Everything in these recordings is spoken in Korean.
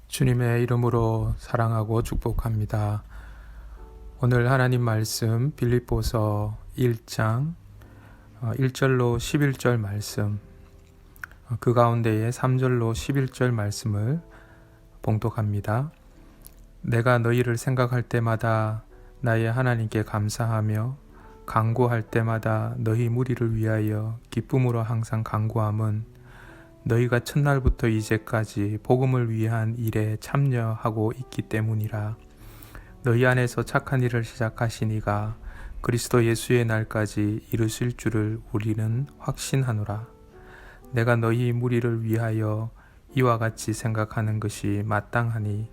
주님의 이름으로 사랑하고 축복합니다. 오늘 하나님 말씀 빌립보서 1장 1절로 11절 말씀, 그 가운데에 3절로 11절 말씀을 봉독합니다. 내가 너희를 생각할 때마다 나의 하나님께 감사하며 간구할 때마다 너희 무리를 위하여 기쁨으로 항상 간구함은 너희가 첫날부터 이제까지 복음을 위한 일에 참여하고 있기 때문이라. 너희 안에서 착한 일을 시작하신 이가 그리스도 예수의 날까지 이루실 줄을 우리는 확신하노라. 내가 너희 무리를 위하여 이와 같이 생각하는 것이 마땅하니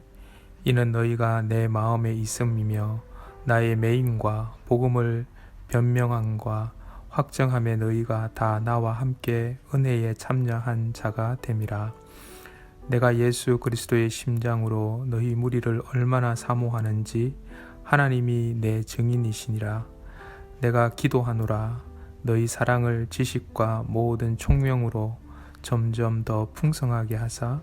이는 너희가 내 마음에 있음이며 나의 매임과 복음을 변명함과 확정함에 너희가 다 나와 함께 은혜에 참여한 자가 됨이라. 내가 예수 그리스도의 심장으로 너희 무리를 얼마나 사모하는지 하나님이 내 증인이시니라. 내가 기도하노라. 너희 사랑을 지식과 모든 총명으로 점점 더 풍성하게 하사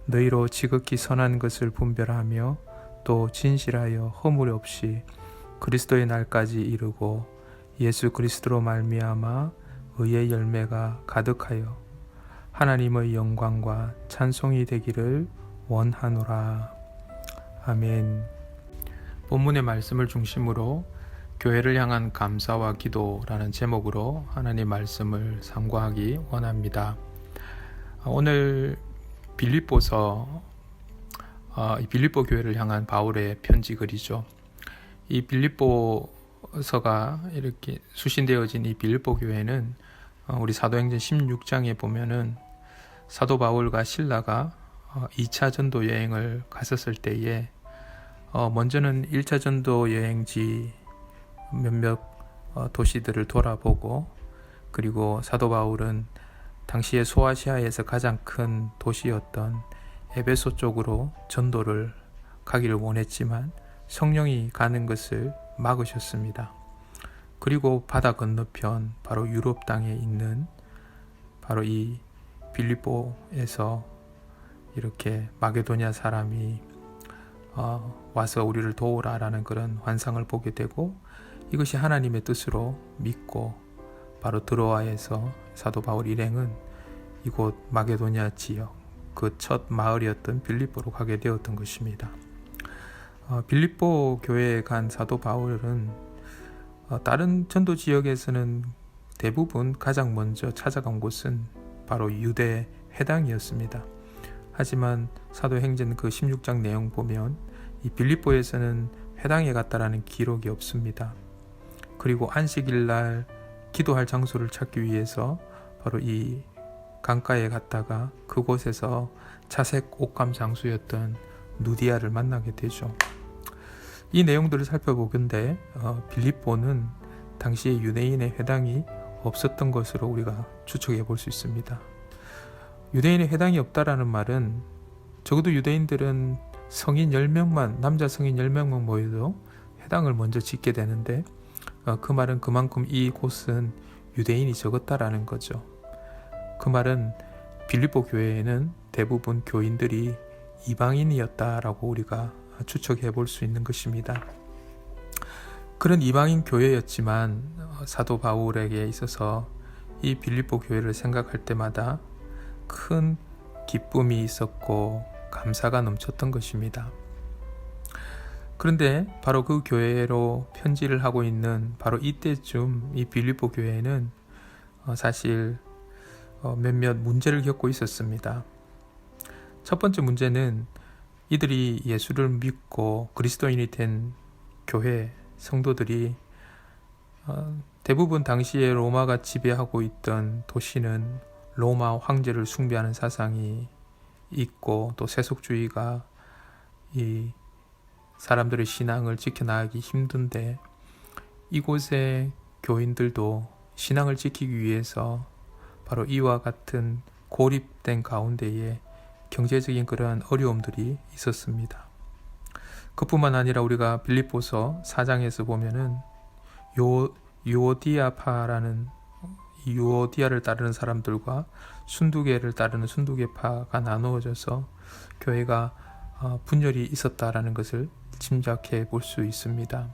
너희로 지극히 선한 것을 분별하며 또 진실하여 허물 없이 그리스도의 날까지 이르고 예수 그리스도로 말미암아 의의 열매가 가득하여 하나님의 영광과 찬송이 되기를 원하노라. 아멘. 본문의 말씀을 중심으로 교회를 향한 감사와 기도라는 제목으로 하나님 말씀을 상고하기 원합니다. 오늘 빌립보서, 빌립보 교회를 향한 바울의 편지 글이죠. 이 빌립보서가 이렇게 수신되어진 이 빌립보 교회는 우리 사도행전 16장에 보면은 사도 바울과 실라가 2차 전도 여행을 갔었을 때에 먼저는 1차 전도 여행지 몇몇 도시들을 돌아보고, 그리고 사도 바울은 당시에 소아시아에서 가장 큰 도시였던 에베소 쪽으로 전도를 가기를 원했지만 성령이 가는 것을 막으셨습니다. 그리고 바다 건너편 바로 유럽 땅에 있는 바로 이 빌립보에서 이렇게 마게도냐 사람이 와서 우리를 도우라라는 그런 환상을 보게 되고, 이것이 하나님의 뜻으로 믿고 바로 드로아에서 사도 바울 일행은 이곳 마게도냐 지역, 그 첫 마을이었던 빌립보로 가게 되었던 것입니다. 빌립보 교회에 간 사도 바울은 다른 전도 지역에서는 대부분 가장 먼저 찾아간 곳은 바로 유대 회당이었습니다. 하지만 사도행전 그 16장 내용 보면 이 빌립보에서는 회당에 갔다라는 기록이 없습니다. 그리고 안식일 날 기도할 장소를 찾기 위해서 바로 이 강가에 갔다가 그곳에서 자색 옷감 장수였던 누디아를 만나게 되죠. 이 내용들을 살펴보건대 빌립보는 당시에 유대인의 회당이 없었던 것으로 우리가 추측해 볼 수 있습니다. 유대인의 회당이 없다라는 말은 적어도 유대인들은 성인 10명만, 남자 성인 10명만 모여도 회당을 먼저 짓게 되는데, 그 말은 그만큼 이 곳은 유대인이 적었다라는 거죠. 그 말은 빌립보 교회에는 대부분 교인들이 이방인이었다라고 우리가 추측해 볼 수 있는 것입니다. 그런 이방인 교회였지만 사도 바울에게 있어서 이 빌립보 교회를 생각할 때마다 큰 기쁨이 있었고 감사가 넘쳤던 것입니다. 그런데 바로 그 교회로 편지를 하고 있는 바로 이때쯤 이 빌립보 교회는 사실 몇몇 문제를 겪고 있었습니다. 첫 번째 문제는 이들이 예수를 믿고 그리스도인이 된 교회 성도들이 대부분 당시에 로마가 지배하고 있던 도시는 로마 황제를 숭배하는 사상이 있고, 또 세속주의가 이 사람들의 신앙을 지켜나가기 힘든데, 이곳의 교인들도 신앙을 지키기 위해서 바로 이와 같은 고립된 가운데에 경제적인 그러한 어려움들이 있었습니다. 그뿐만 아니라 우리가 빌립보서 4장에서 보면은 유오디아파라는 유오디아를 따르는 사람들과 순두계를 따르는 순두계파가 나누어져서 교회가 분열이 있었다라는 것을 짐작해 볼 수 있습니다.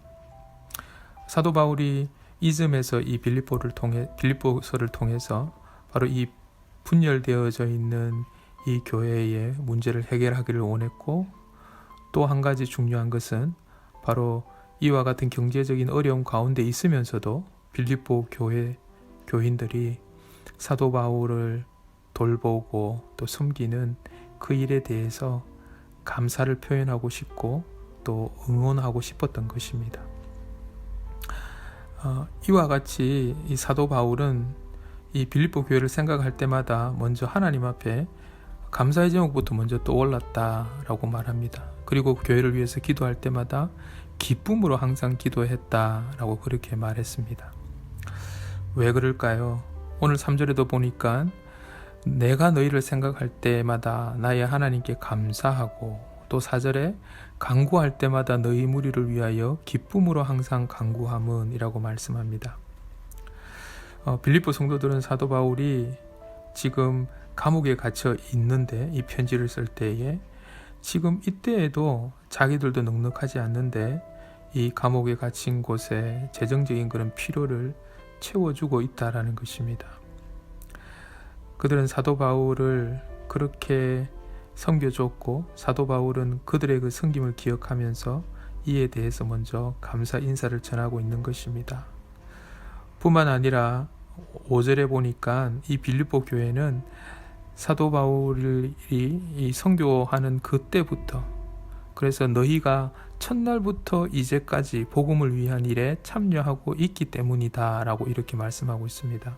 사도 바울이 이즘에서 이 빌립보서를 통해서 바로 이 분열되어져 있는 이 교회의 문제를 해결하기를 원했고, 또 한 가지 중요한 것은 바로 이와 같은 경제적인 어려움 가운데 있으면서도 빌립보 교회 교인들이 사도 바울을 돌보고 또 섬기는 그 일에 대해서 감사를 표현하고 싶고 또 응원하고 싶었던 것입니다. 이와 같이 이 사도 바울은 이 빌립보 교회를 생각할 때마다 먼저 하나님 앞에 감사의 제목부터 먼저 떠올랐다라고 말합니다. 그리고 교회를 위해서 기도할 때마다 기쁨으로 항상 기도했다라고 그렇게 말했습니다. 왜 그럴까요? 오늘 3절에도 보니까 내가 너희를 생각할 때마다 나의 하나님께 감사하고, 또 4절에 간구할 때마다 너희 무리를 위하여 기쁨으로 항상 간구함은 이라고 말씀합니다. 빌립보 성도들은 사도 바울이 지금 감옥에 갇혀 있는데 이 편지를 쓸 때에 지금 이때에도 자기들도 넉넉하지 않는데 이 감옥에 갇힌 곳에 재정적인 그런 필요를 채워주고 있다라는 것입니다. 그들은 사도 바울을 그렇게 섬겨줬고, 사도 바울은 그들의 그 섬김을 기억하면서 이에 대해서 먼저 감사 인사를 전하고 있는 것입니다. 뿐만 아니라 5절에 보니까 이 빌립보 교회는 사도 바울이 이 선교하는 그때부터, 그래서 너희가 첫날부터 이제까지 복음을 위한 일에 참여하고 있기 때문이다 라고 이렇게 말씀하고 있습니다.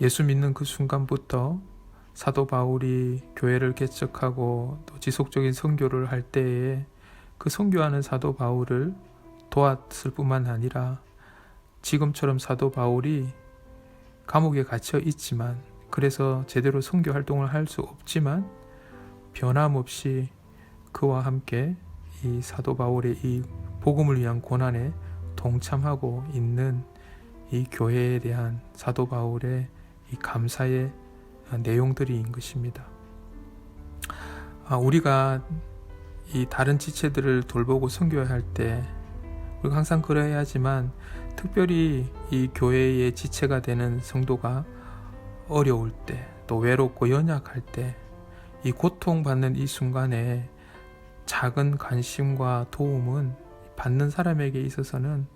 예수 믿는 그 순간부터 사도 바울이 교회를 개척하고 또 지속적인 선교를 할 때에 그 선교하는 사도 바울을 도왔을 뿐만 아니라 지금처럼 사도 바울이 감옥에 갇혀 있지만, 그래서 제대로 선교 활동을 할 수 없지만 변함없이 그와 함께 이 사도 바울의 이 복음을 위한 고난에 동참하고 있는 이 교회에 대한 사도 바울의 이 감사의 내용들인 것입니다. 우리가 이 다른 지체들을 돌보고 선교할 때 우리가 항상 그래야 하지만, 특별히 이 교회의 지체가 되는 성도가 어려울 때, 또 외롭고 연약할 때, 이 고통받는 이 순간에 작은 관심과 도움은 받는 사람에게 있어서는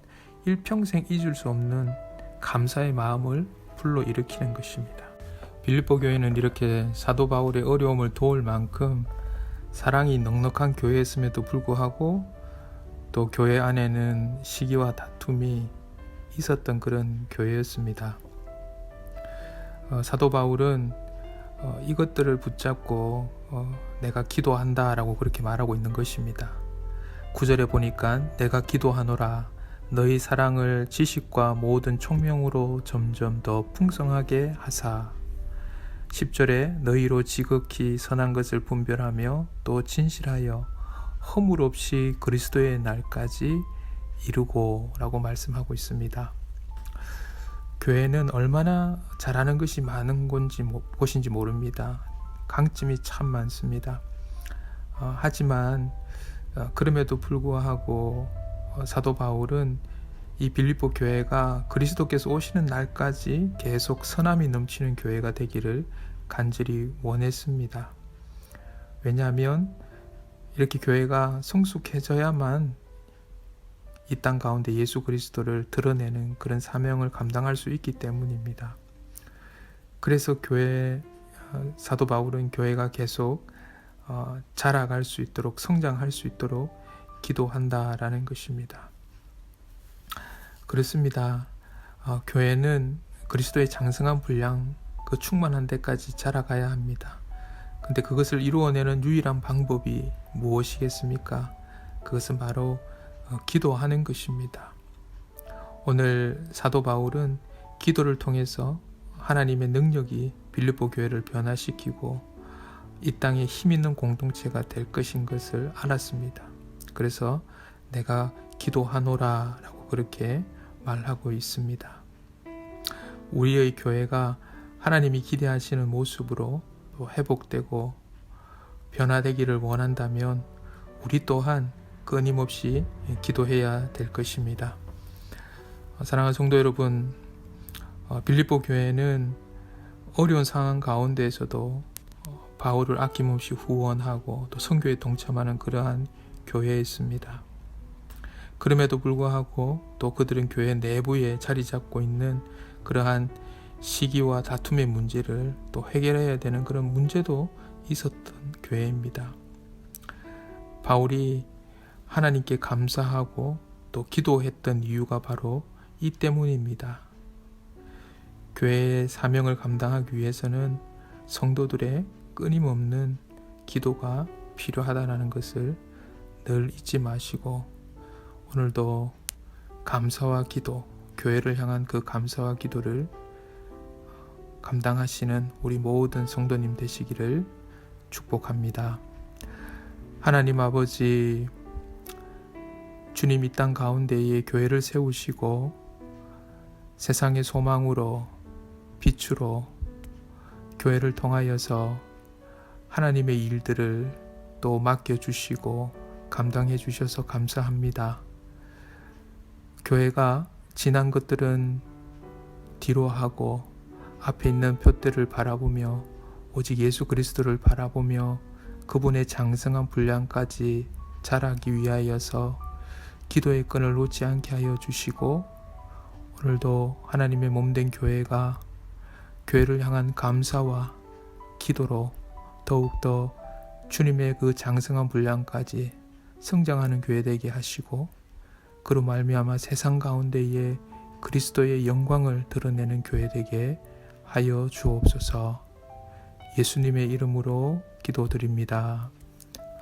일평생 잊을 수 없는 감사의 마음을 불러일으키는 것입니다. 빌립보 교회는 이렇게 사도 바울의 어려움을 도울 만큼 사랑이 넉넉한 교회였음에도 불구하고 또 교회 안에는 시기와 다툼이 있었던 그런 교회였습니다. 사도 바울은 이것들을 붙잡고 내가 기도한다 라고 그렇게 말하고 있는 것입니다. 9절에 보니까 내가 기도하노라 너희 사랑을 지식과 모든 총명으로 점점 더 풍성하게 하사. 10절에 너희로 지극히 선한 것을 분별하며 또 진실하여 허물 없이 그리스도의 날까지 이루고 라고 말씀하고 있습니다. 교회는 얼마나 잘하는 것이 많은 곳인지 모릅니다. 강점이 참 많습니다. 하지만 그럼에도 불구하고 사도 바울은 이 빌립보 교회가 그리스도께서 오시는 날까지 계속 선함이 넘치는 교회가 되기를 간절히 원했습니다. 왜냐하면 이렇게 교회가 성숙해져야만 이 땅 가운데 예수 그리스도를 드러내는 그런 사명을 감당할 수 있기 때문입니다. 그래서 사도 바울은 교회가 계속 자라갈 수 있도록, 성장할 수 있도록 기도한다라는 것입니다. 그렇습니다. 교회는 그리스도의 장성한 분량, 그 충만한 데까지 자라가야 합니다. 근데 그것을 이루어내는 유일한 방법이 무엇이겠습니까? 그것은 바로 기도하는 것입니다. 오늘 사도 바울은 기도를 통해서 하나님의 능력이 빌립보 교회를 변화시키고 이 땅에 힘 있는 공동체가 될 것인 것을 알았습니다. 그래서 내가 기도하노라 라고 그렇게 말하고 있습니다. 우리의 교회가 하나님이 기대하시는 모습으로 회복되고 변화되기를 원한다면 우리 또한 끊임없이 기도해야 될 것입니다. 사랑하는 성도 여러분, 빌립보 교회는 어려운 상황 가운데에서도 바울을 아낌없이 후원하고 또 선교에 동참하는 그러한 교회였습니다. 그럼에도 불구하고 또 그들은 교회 내부에 자리 잡고 있는 그러한 시기와 다툼의 문제를 또 해결해야 되는 그런 문제도 있었던 교회입니다. 바울이 하나님께 감사하고 또 기도했던 이유가 바로 이 때문입니다. 교회의 사명을 감당하기 위해서는 성도들의 끊임없는 기도가 필요하다는 것을 늘 잊지 마시고 오늘도 감사와 기도, 교회를 향한 그 감사와 기도를 감당하시는 우리 모든 성도님 되시기를 축복합니다. 하나님 아버지, 주님 이 땅 가운데에 교회를 세우시고 세상의 소망으로 빛으로 교회를 통하여서 하나님의 일들을 또 맡겨주시고 감당해 주셔서 감사합니다. 교회가 지난 것들은 뒤로 하고 앞에 있는 표대를 바라보며 오직 예수 그리스도를 바라보며 그분의 장성한 분량까지 자라기 위하여서 기도의 끈을 놓지 않게 하여 주시고 오늘도 하나님의 몸된 교회가 교회를 향한 감사와 기도로 더욱더 주님의 그 장성한 분량까지 성장하는 교회 되게 하시고 그로 말미암아 세상 가운데에 그리스도의 영광을 드러내는 교회 되게 하여 주옵소서. 예수님의 이름으로 기도드립니다.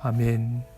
아멘.